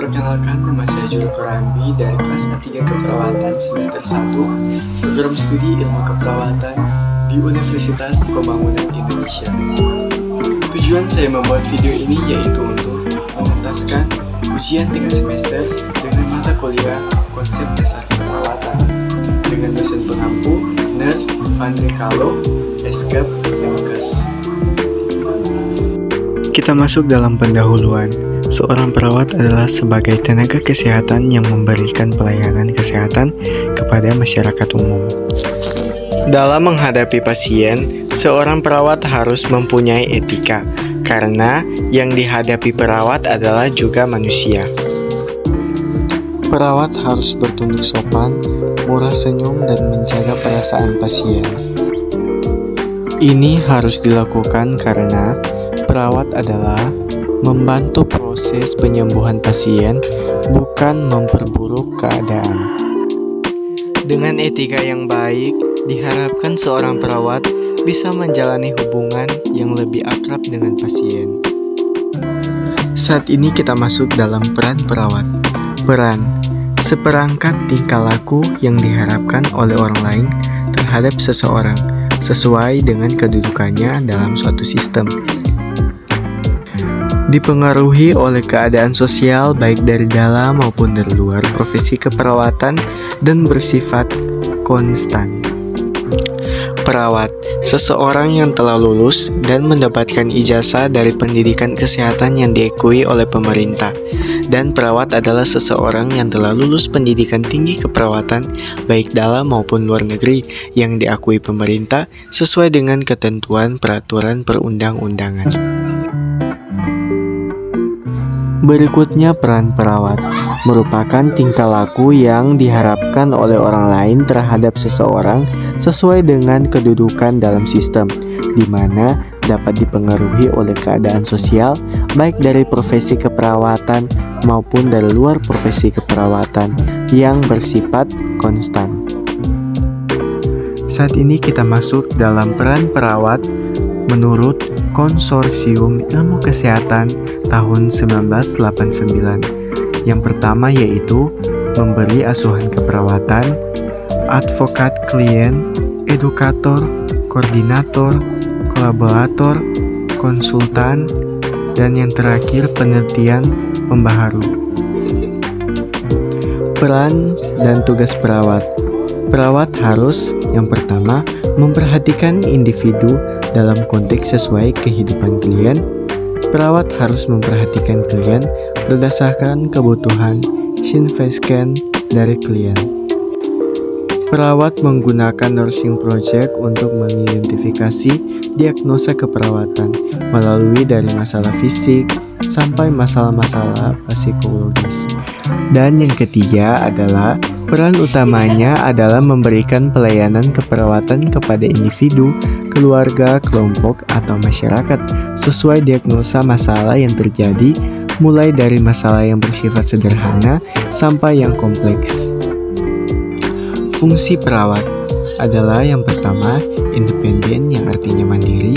Perkenalkan, nama saya Jul Korambi dari kelas A3 Keperawatan semester 1, program studi ilmu keperawatan di Universitas Pembangunan Indonesia. Tujuan saya membuat video ini yaitu untuk menuntaskan ujian 3 semester dengan mata kuliah konsep dasar keperawatan dengan dosen pengampu, Nurse Vandre Kalo, Eskep, Mkes. Kita masuk dalam pendahuluan. Seorang perawat adalah sebagai tenaga kesehatan yang memberikan pelayanan kesehatan kepada masyarakat umum. Dalam menghadapi pasien, seorang perawat harus mempunyai etika, karena yang dihadapi perawat adalah juga manusia. Perawat harus bertunduk sopan, murah senyum, dan menjaga perasaan pasien. Ini harus dilakukan karena perawat adalah membantu proses penyembuhan pasien, bukan memperburuk keadaan. Dengan etika yang baik, diharapkan seorang perawat bisa menjalani hubungan yang lebih akrab dengan pasien. Saat ini kita masuk dalam peran perawat. Peran, seperangkat tingkah laku yang diharapkan oleh orang lain terhadap seseorang, sesuai dengan kedudukannya dalam suatu sistem. Dipengaruhi oleh keadaan sosial baik dari dalam maupun dari luar profesi keperawatan dan bersifat konstan. Perawat, seseorang yang telah lulus dan mendapatkan ijazah dari pendidikan kesehatan yang diakui oleh pemerintah. Dan perawat adalah seseorang yang telah lulus pendidikan tinggi keperawatan baik dalam maupun luar negeri yang diakui pemerintah sesuai dengan ketentuan peraturan perundang-undangan. Berikutnya peran perawat, merupakan tingkah laku yang diharapkan oleh orang lain terhadap seseorang sesuai dengan kedudukan dalam sistem, di mana dapat dipengaruhi oleh keadaan sosial baik dari profesi keperawatan maupun dari luar profesi keperawatan yang bersifat konstan. Saat ini kita masuk dalam peran perawat menurut Konsorsium Ilmu Kesehatan tahun 1989. Yang pertama yaitu memberi asuhan keperawatan, advokat klien, edukator, koordinator, kolaborator, konsultan, dan yang terakhir penelitian pembaharu. Peran dan tugas perawat. Perawat harus yang pertama memperhatikan individu dalam konteks sesuai kehidupan klien. Perawat harus memperhatikan klien berdasarkan kebutuhan signifikan dari klien. Perawat menggunakan nursing project untuk mengidentifikasi diagnosa keperawatan melalui dari masalah fisik sampai masalah-masalah psikologis. Dan yang ketiga adalah peran utamanya adalah memberikan pelayanan keperawatan kepada individu, keluarga, kelompok, atau masyarakat sesuai diagnosa masalah yang terjadi, mulai dari masalah yang bersifat sederhana sampai yang kompleks. Fungsi perawat adalah yang pertama, independen yang artinya mandiri,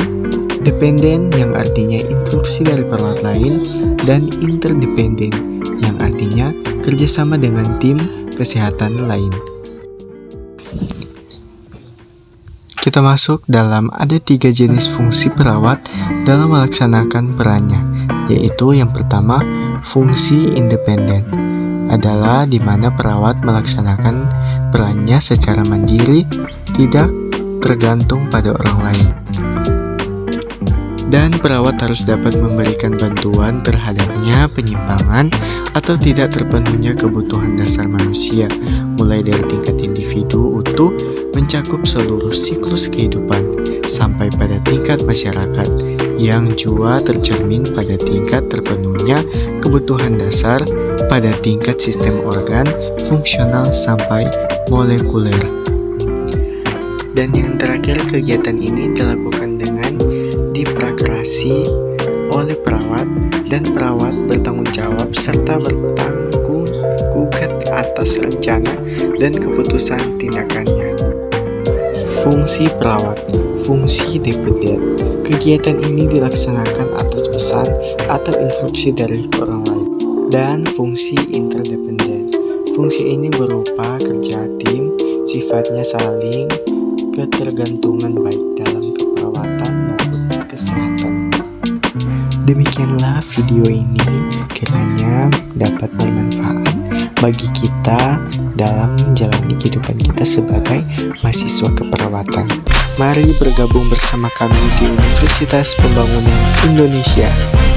dependen yang artinya instruksi dari perawat lain, dan interdependen yang artinya kerjasama dengan tim kesehatan lain. Kita masuk dalam ada 3 jenis fungsi perawat dalam melaksanakan perannya, yaitu yang pertama, fungsi independen adalah di mana perawat melaksanakan perannya secara mandiri, tidak tergantung pada orang lain. Dan perawat harus dapat memberikan bantuan terhadapnya penyimpangan atau tidak terpenuhnya kebutuhan dasar manusia, mulai dari tingkat individu utuh mencakup seluruh siklus kehidupan sampai pada tingkat masyarakat yang juga tercermin pada tingkat terpenuhnya kebutuhan dasar pada tingkat sistem organ, fungsional sampai molekuler. Dan yang terakhir, kegiatan ini dilakukan dengan diprakrasi oleh perawat dan perawat bertanggung jawab serta bertanggung gugat atas rencana dan keputusan tindakannya. Fungsi perawat, fungsi dependent. Kegiatan ini dilaksanakan atas pesan atau instruksi dari orang lain. dan fungsi interdependen. Fungsi ini berupa kerja tim, sifatnya saling ketergantungan baik dalam keperawatan maupun kesehatan. Demikianlah video ini, kiranya dapat bermanfaat bagi kita dalam menjalani kehidupan kita sebagai mahasiswa keperawatan. Mari bergabung bersama kami di Universitas Pembangunan Indonesia.